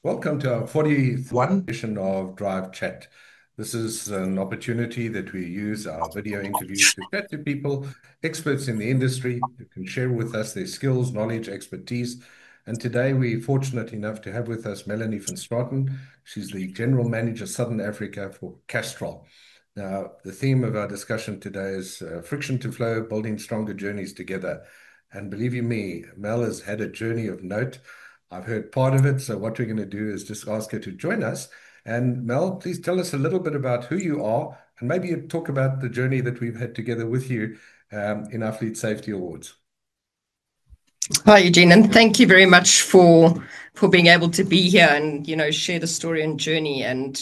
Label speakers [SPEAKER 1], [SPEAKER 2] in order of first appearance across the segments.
[SPEAKER 1] Welcome to our 41 edition of Drive Chat. This is an opportunity that we use our video interviews to chat to people, experts in the industry, who can share with us their skills, knowledge, expertise. And today we're fortunate enough to have with us Melanie van Straten. She's the General Manager, Southern Africa for Castrol. Now, the theme of our discussion today is friction to flow, building stronger journeys together. And believe you me, Mel has had a journey of note. I've heard part of it, so what we're going to do is just ask her to join us. And Mel, please tell us a little bit about who you are, and maybe you talk about the journey that we've had together with you in our Fleet Safety Awards.
[SPEAKER 2] Hi, Eugene, and thank you very much for being able to be here and share the story and journey. And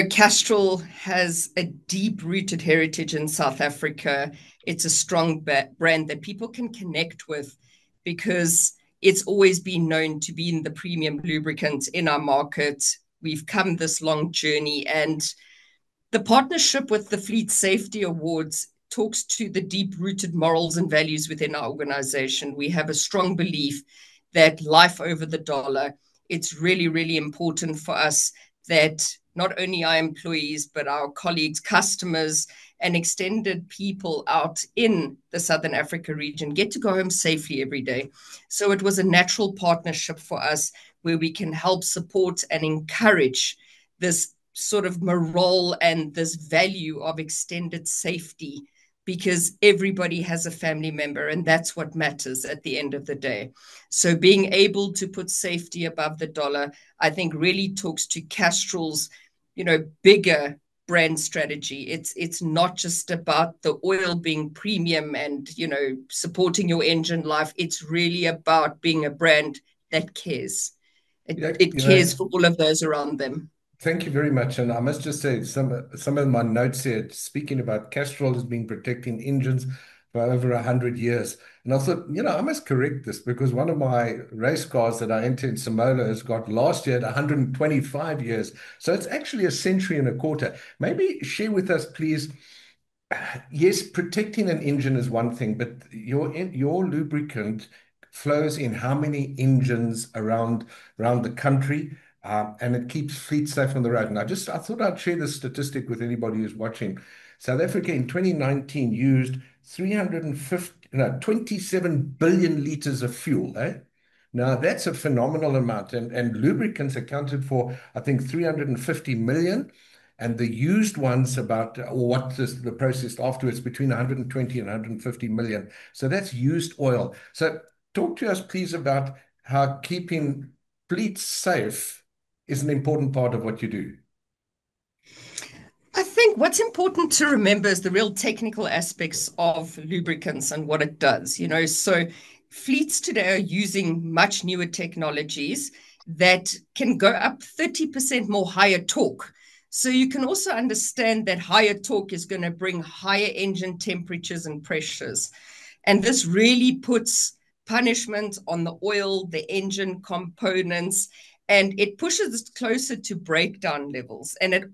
[SPEAKER 2] Castrol has a deep-rooted heritage in South Africa. It's a strong brand that people can connect with because it's always been known to be in the premium lubricant in our market. We've come this long journey, and the partnership with the Fleet Safety Awards talks to the deep-rooted morals and values within our organization. We have a strong belief that life over the dollar, it's really, really important for us that not only our employees, but our colleagues, customers, and extended people out in the Southern Africa region get to go home safely every day. So it was a natural partnership for us where we can help support and encourage this sort of morale and this value of extended safety, because everybody has a family member, and that's what matters at the end of the day. So being able to put safety above the dollar, I think really talks to Castrol's, bigger brand strategy. It's not just about the oil being premium and, supporting your engine life. It's really about being a brand that cares. It cares for all of those around them.
[SPEAKER 1] Thank you very much. And I must just say, some of my notes here, speaking about Castrol has been protecting engines for over 100 years. And I thought, I must correct this because one of my race cars that I entered in Samola has got last year at 125 years. So it's actually a century and a quarter. Maybe share with us, please. Yes, protecting an engine is one thing, but your lubricant flows in how many engines around the country? And it keeps fleet safe on the road. And I thought I'd share this statistic with anybody who's watching. South Africa in 2019 used 27 billion liters of fuel. Now that's a phenomenal amount. And lubricants accounted for, I think, 350 million. And the used ones or what the process afterwards, between 120 and 150 million. So that's used oil. So talk to us, please, about how keeping fleets safe is an important part of what you do.
[SPEAKER 2] I think what's important to remember is the real technical aspects of lubricants and what it does. So fleets today are using much newer technologies that can go up 30% more higher torque. So you can also understand that higher torque is going to bring higher engine temperatures and pressures. And this really puts punishment on the oil, the engine components, and it pushes it closer to breakdown levels, and it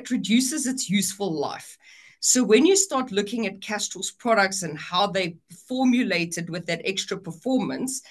[SPEAKER 2] reduces its useful life. So when you start looking at Castrol's products and how they formulated with that extra performance,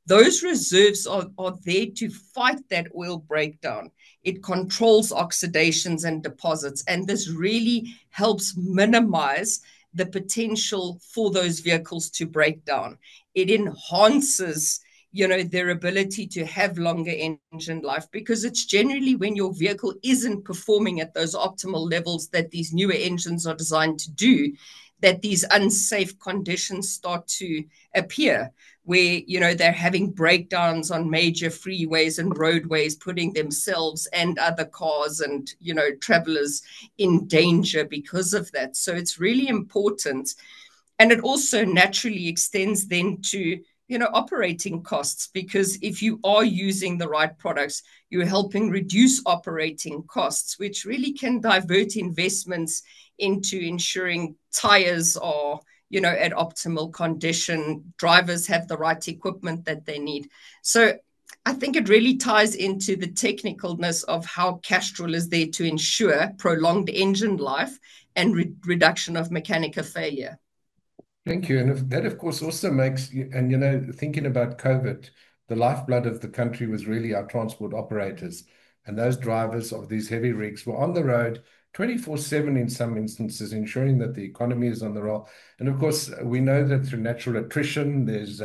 [SPEAKER 2] those reserves are there to fight that oil breakdown. It controls oxidations and deposits, and this really helps minimize the potential for those vehicles to break down. It enhances their ability to have longer engine life, because it's generally when your vehicle isn't performing at those optimal levels that these newer engines are designed to do, that these unsafe conditions start to appear, where, they're having breakdowns on major freeways and roadways, putting themselves and other cars and, travelers in danger because of that. So it's really important. And it also naturally extends then to operating costs, because if you are using the right products, you're helping reduce operating costs, which really can divert investments into ensuring tires are, at optimal condition, drivers have the right equipment that they need. So I think it really ties into the technicalness of how Castrol is there to ensure prolonged engine life and reduction of mechanical failure.
[SPEAKER 1] Thank you. And that, of course, also makes, and thinking about COVID, the lifeblood of the country was really our transport operators. And those drivers of these heavy rigs were on the road 24/7 in some instances, ensuring that the economy is on the roll. And of course, we know that through natural attrition, there's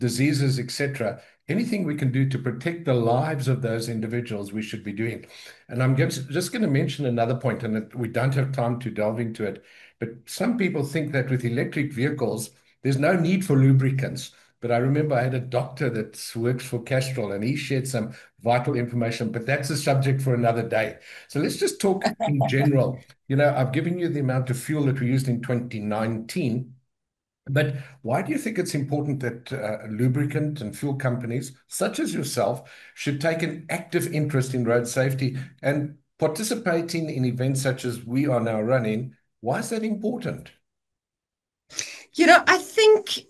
[SPEAKER 1] diseases, etc. Anything we can do to protect the lives of those individuals, we should be doing. And just going to mention another point, and we don't have time to delve into it, but some people think that with electric vehicles, there's no need for lubricants. But I remember I had a doctor that works for Castrol and he shared some vital information, but that's a subject for another day. So let's just talk in general. I've given you the amount of fuel that we used in 2019, but why do you think it's important that lubricant and fuel companies, such as yourself, should take an active interest in road safety and participating in events such as we are now running? Why is that important?
[SPEAKER 2] I think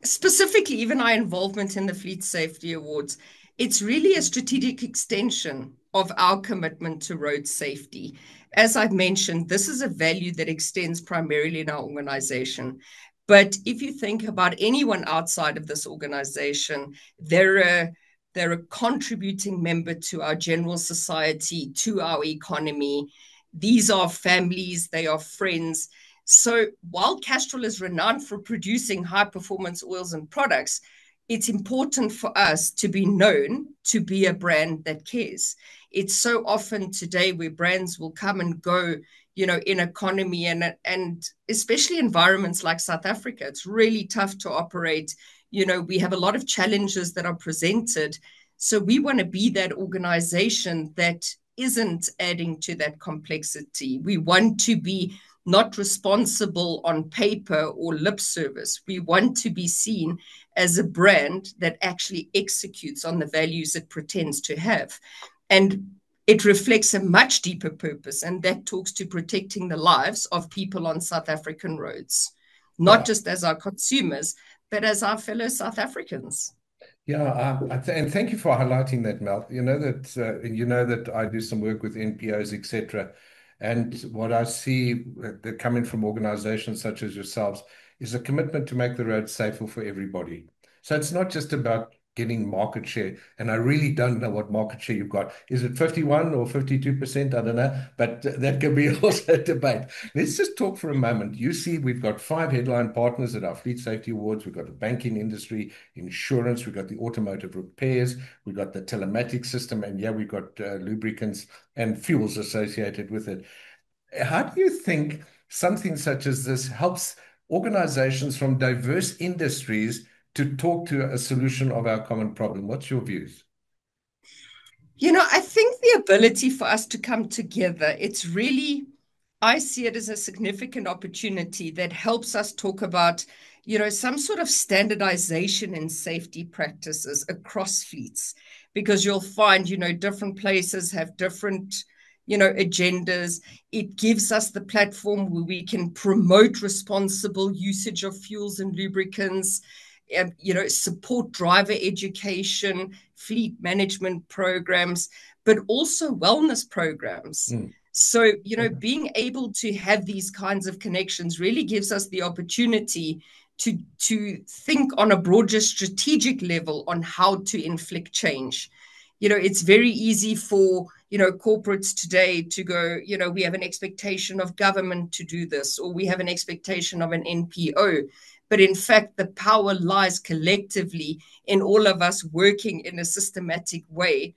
[SPEAKER 2] specifically even our involvement in the Fleet Safety Awards, it's really a strategic extension of our commitment to road safety. As I've mentioned, this is a value that extends primarily in our organization. But if you think about anyone outside of this organization, they're a contributing member to our general society, to our economy. These are families, they are friends. So while Castrol is renowned for producing high performance oils and products, it's important for us to be known to be a brand that cares. It's so often today where brands will come and go, in economy and especially environments like South Africa. It's really tough to operate. We have a lot of challenges that are presented. So we want to be that organization that isn't adding to that complexity. We want to be not responsible on paper or lip service. We want to be seen as a brand that actually executes on the values it pretends to have. And it reflects a much deeper purpose, and that talks to protecting the lives of people on South African roads, not just as our consumers, but as our fellow South Africans.
[SPEAKER 1] Yeah, and thank you for highlighting that, Mel. You know that I do some work with NPOs, etc. And what I see that coming from organizations such as yourselves is a commitment to make the road safer for everybody. So it's not just about getting market share. And I really don't know what market share you've got. Is it 51 or 52%? I don't know. But that can be also a debate. Let's just talk for a moment. You see, we've got 5 headline partners at our Fleet Safety Awards. We've got the banking industry, insurance, we've got the automotive repairs, we've got the telematics system, and yeah, we've got lubricants and fuels associated with it. How do you think something such as this helps organizations from diverse industries to talk to a solution of our common problem? What's your views?
[SPEAKER 2] I think the ability for us to come together, I see it as a significant opportunity that helps us talk about, some sort of standardization in safety practices across fleets, because you'll find, different places have different, agendas. It gives us the platform where we can promote responsible usage of fuels and lubricants, support driver education, fleet management programs, but also wellness programs. So, being able to have these kinds of connections really gives us the opportunity to think on a broader strategic level on how to inflict change. It's very easy for, corporates today to go, we have an expectation of government to do this, or we have an expectation of an NPO. But in fact, the power lies collectively in all of us working in a systematic way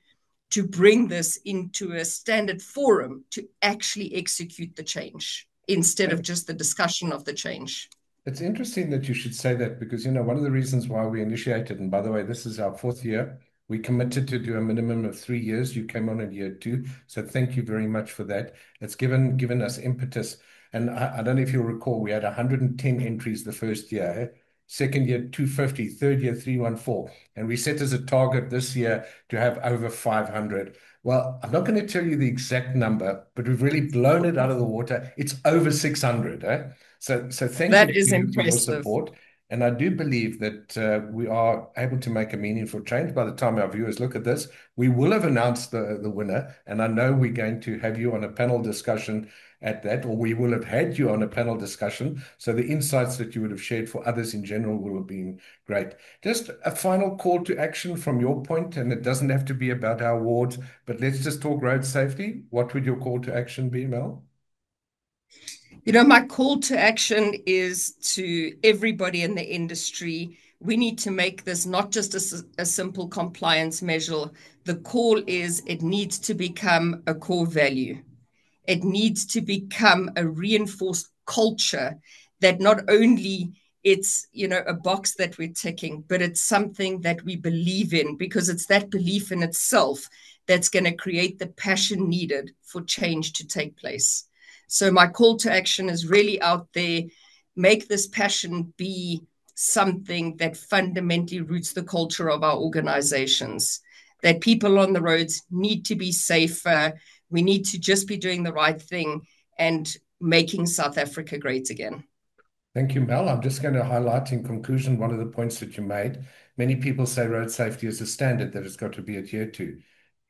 [SPEAKER 2] to bring this into a standard forum to actually execute the change instead of just the discussion of the change.
[SPEAKER 1] It's interesting that you should say that because, one of the reasons why we initiated, and by the way, this is our 4th year, we committed to do a minimum of 3 years. You came on in year 2. So thank you very much for that. It's given us impetus. And I don't know if you'll recall, we had 110 entries the first year, second year 250, third year 314. And we set as a target this year to have over 500. Well, I'm not going to tell you the exact number, but we've really blown it out of the water. It's over 600. So thank you for your support. And I do believe that we are able to make a meaningful change. By the time our viewers look at this, we will have announced the winner. And I know we're going to have you on a panel discussion at that, or we will have had you on a panel discussion. So the insights that you would have shared for others in general will have been great. Just a final call to action from your point, and it doesn't have to be about our awards, but let's just talk road safety. What would your call to action be, Mel?
[SPEAKER 2] My call to action is to everybody in the industry. We need to make this not just a simple compliance measure. The call is it needs to become a core value. It needs to become a reinforced culture that not only it's a box that we're ticking, but it's something that we believe in, because it's that belief in itself that's going to create the passion needed for change to take place. So my call to action is really out there. Make this passion be something that fundamentally roots the culture of our organizations, that people on the roads need to be safer. We need to just be doing the right thing and making South Africa great again.
[SPEAKER 1] Thank you, Mel. I'm just going to highlight in conclusion one of the points that you made. Many people say road safety is a standard that has got to be adhered to.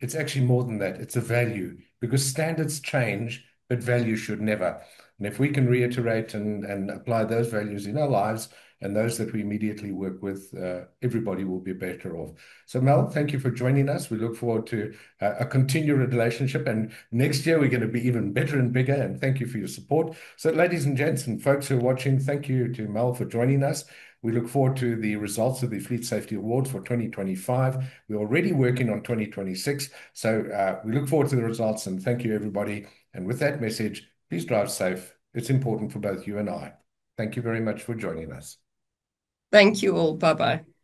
[SPEAKER 1] It's actually more than that. It's a value, because standards change, but value should never. And if we can reiterate and apply those values in our lives and those that we immediately work with, everybody will be better off. So Mel, thank you for joining us. We look forward to a continued relationship, and next year we're going to be even better and bigger, and thank you for your support. So ladies and gents and folks who are watching, thank you to Mel for joining us. We look forward to the results of the Fleet Safety Awards for 2025. We're already working on 2026. So we look forward to the results, and thank you, everybody. And with that message, please drive safe. It's important for both you and I. Thank you very much for joining us.
[SPEAKER 2] Thank you all. Bye-bye.